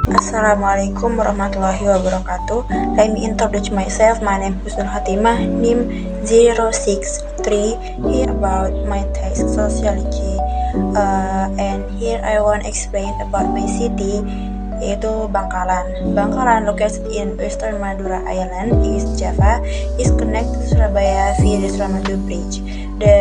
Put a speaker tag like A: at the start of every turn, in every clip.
A: Assalamualaikum warahmatullahi wabarakatuh. Let me introduce myself. My name is Husnul Hatimah, NIM 063. Here about my task sociology. And here I want to explain about my city, yaitu Bangkalan. Bangkalan, located in Western Madura Island, East Java, is connected to Surabaya via the Suramadu Bridge. The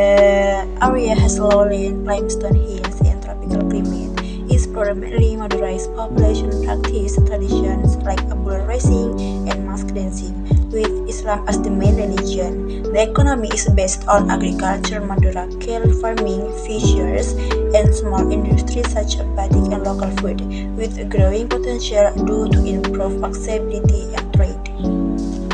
A: area has lowland limestone hills and tropical climate. Is predominantly Madurai's population practice traditions like bull racing and mask dancing, with Islam as the main religion. The economy is based on agriculture, Madura cattle farming, fisheries, and small industries such as batik and local food, with a growing potential due to improved accessibility and trade.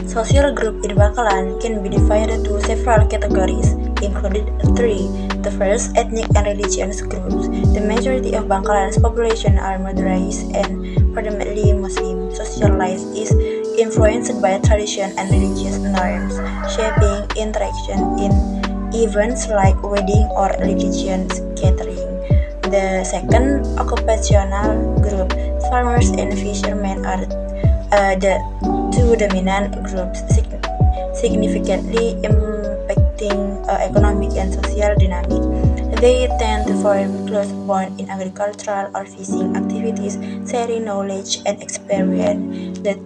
A: Social group in Bangkalan can be divided into several categories, including three. The first, ethnic and religious groups. The majority of Bangkalan's population are Madurais and predominantly Muslim. Social life is influenced by tradition and religious norms, shaping interaction in events like wedding or religious gathering. The second, occupational group. Farmers and fishermen are the two dominant groups, significantly impacting economic and social dynamic. They tend to form close bonds in agricultural or fishing activities, sharing knowledge and experience. The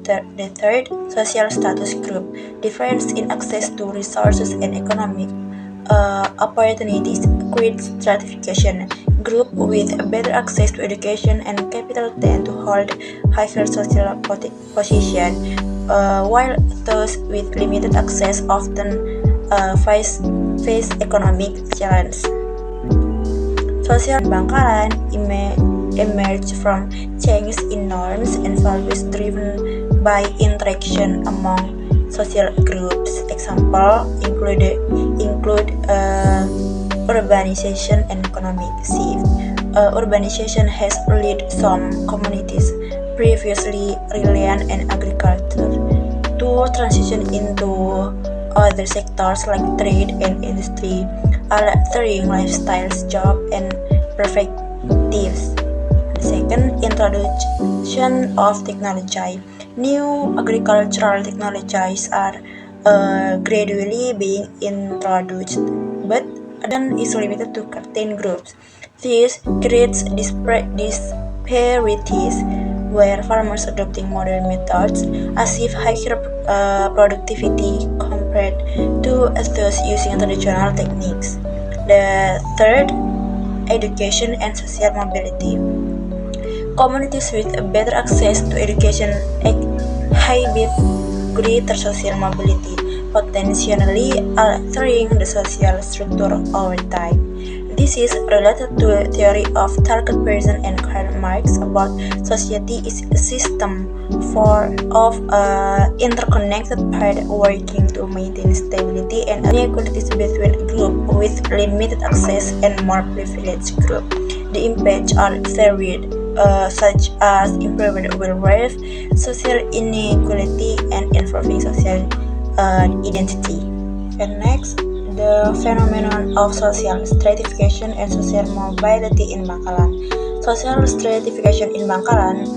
A: third, social status group, difference in access to resources and economic opportunities, create stratification. Groups with better access to education and capital tend to hold higher social position, while those with limited access often face economic challenges. Social Bangkalan emerged from changes in norms and values driven by interaction among social groups. Examples include urbanization and economic shift. Urbanization has led some communities previously reliant on agriculture to transition into other sectors like trade and industry, altering lifestyles, jobs, and perspectives. Second, introduction of technology. New agricultural technologies are gradually being introduced, but then is limited to certain groups. This creates disparities where farmers adopting modern methods achieve higher productivity compared to those using traditional techniques. The third, education and social mobility. Communities with better access to education exhibit greater social mobility, potentially altering the social structure over time. This is related to a theory of target person and Karl Marx about society is a system of interconnected parts working to maintain stability and inequalities between groups with limited access and more privileged groups. The impacts are varied, such as improved welfare, social inequality, and improving social identity. And next, the phenomenon of social stratification and social mobility in Bangkalan. Social stratification in Bangkalan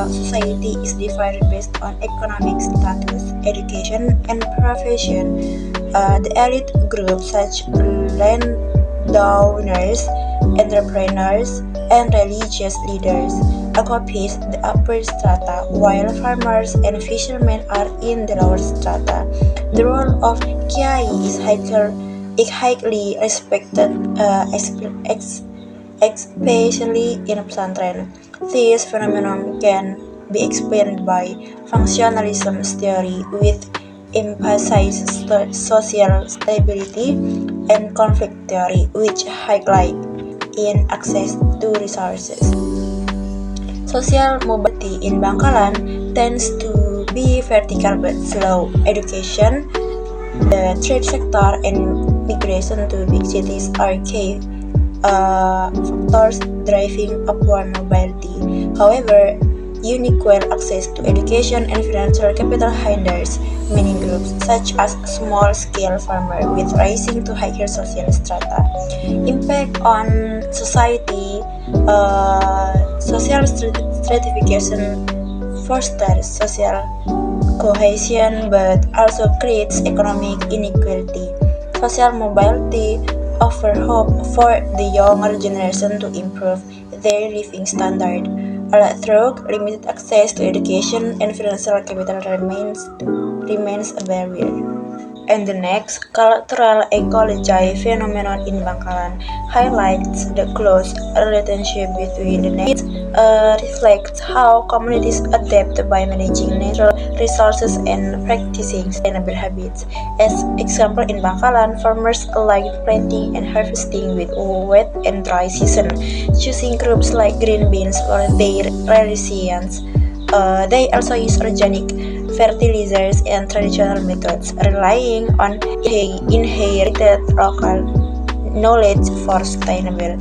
A: society is divided based on economic status, education, and profession. The elite groups such landowners, entrepreneurs, and religious leaders occupies the upper strata, while farmers and fishermen are in the lower strata. The role of Kiai is highly respected, especially in pesantren. This phenomenon can be explained by functionalism theory, with emphasis social stability, and conflict theory, which highlight in access to resources. Social mobility in Bangkalan tends to be vertical but slow. Education, the trade sector, and migration to big cities are key factors driving upward mobility. However, unequal access to education and financial capital hinders many groups, such as small-scale farmers, with rising to higher social strata. Impact on society. Social stratification fosters social cohesion but also creates economic inequality. Social mobility offers hope for the younger generation to improve their living standard. Although limited access to education and financial capital remains a barrier. And the next, cultural ecology phenomenon in Bangkalan highlights the close relationship between the needs, reflects how communities adapt by managing natural resources and practicing sustainable habits. As example, in Bangkalan, farmers align planting and harvesting with wet and dry season, choosing crops like green beans for their resilience. They also use organic fertilizers and traditional methods, relying on inherited local knowledge for sustainable.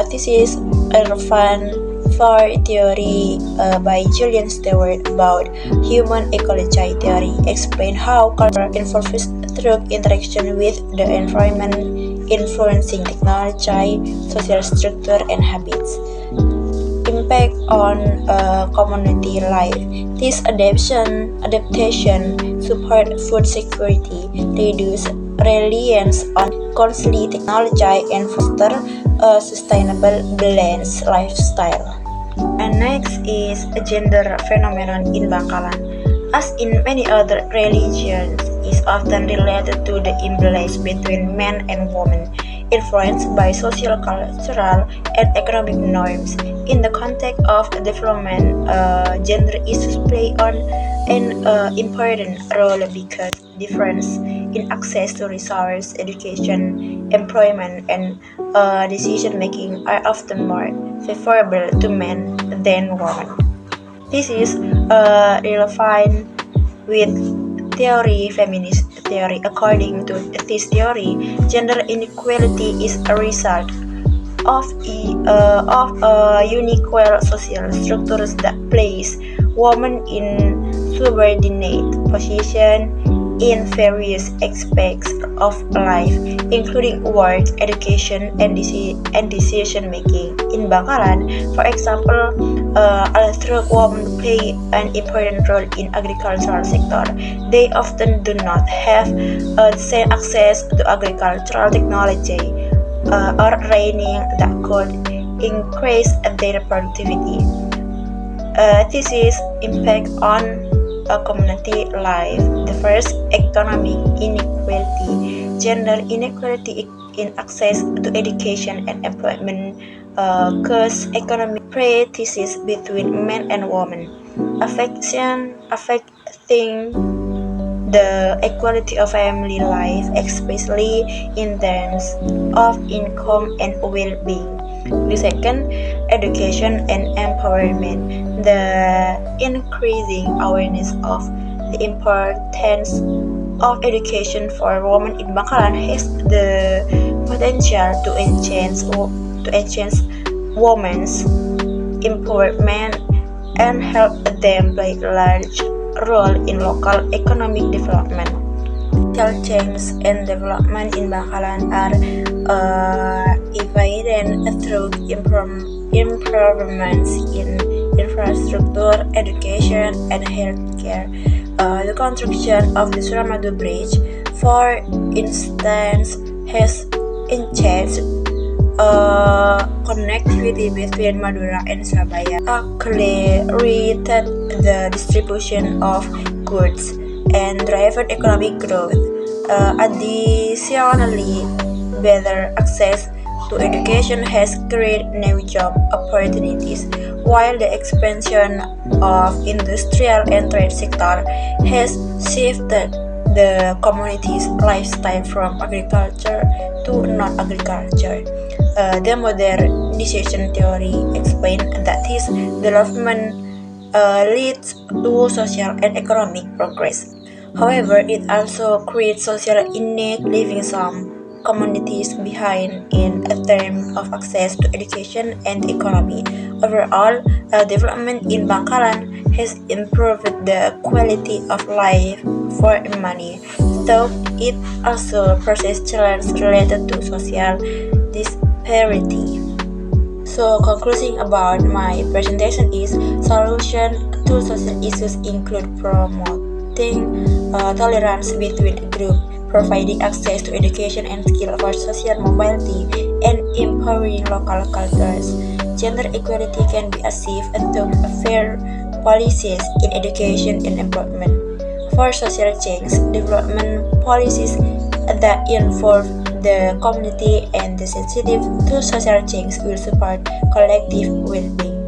A: This is relevant for theory by Julian Stewart about human ecology theory, explain how culture evolves through interaction with the environment, influencing technology, social structure, and habits. Impact on community life. This adaptation support food security, reduce reliance on costly technology, and foster a sustainable balanced lifestyle. And next is a gender phenomenon in Bangkalan. As in many other religions, is often related to the imbalance between men and women, influenced by social, cultural, and economic norms. In the context of development, gender issues play on an important role because difference in access to resource, education, employment, and decision making are often more favorable to men than women. This is relevant with feminist theory. According to this theory, gender inequality is a result of unequal social structures that place women in subordinate position in various aspects of life, including work, education, and decision making. In Bangkalan, for example, although women play an important role in agricultural sector, they often do not have the same access to agricultural technology or training that could increase their productivity. This is impact on community life. The first, economic inequality. Gender inequality in access to education and employment cause economic practices between men and women, affecting the equality of family life, especially in terms of income and well-being. The second, education and empowerment. The increasing awareness of the importance of education for women in Bangkalan has the potential to enhance women's empowerment and help them play a large role in local economic development. Social change and development in Bangkalan are evident through improvements in infrastructure, education, and healthcare. The construction of the Suramadu Bridge, for instance, has enhanced connectivity between Madura and Surabaya, accelerated the distribution of goods, and driven economic growth. Additionally, better access to education has created new job opportunities, while the expansion of industrial and trade sector has shifted the community's lifestyle from agriculture to non-agriculture. The modernization theory explains that this development leads to social and economic progress. However, it also creates social inequality, leaving some communities behind in terms of access to education and the economy. Overall, development in Bangkalan has improved the quality of life for many, though it also poses challenges related to social disparity. So, concluding about my presentation is solution to social issues include promoting tolerance between groups, providing access to education and skill for social mobility, and empowering local cultures. Gender equality can be achieved through fair policies in education and employment. For social change, development policies that involve the community and the sensitive to social change will support collective well-being.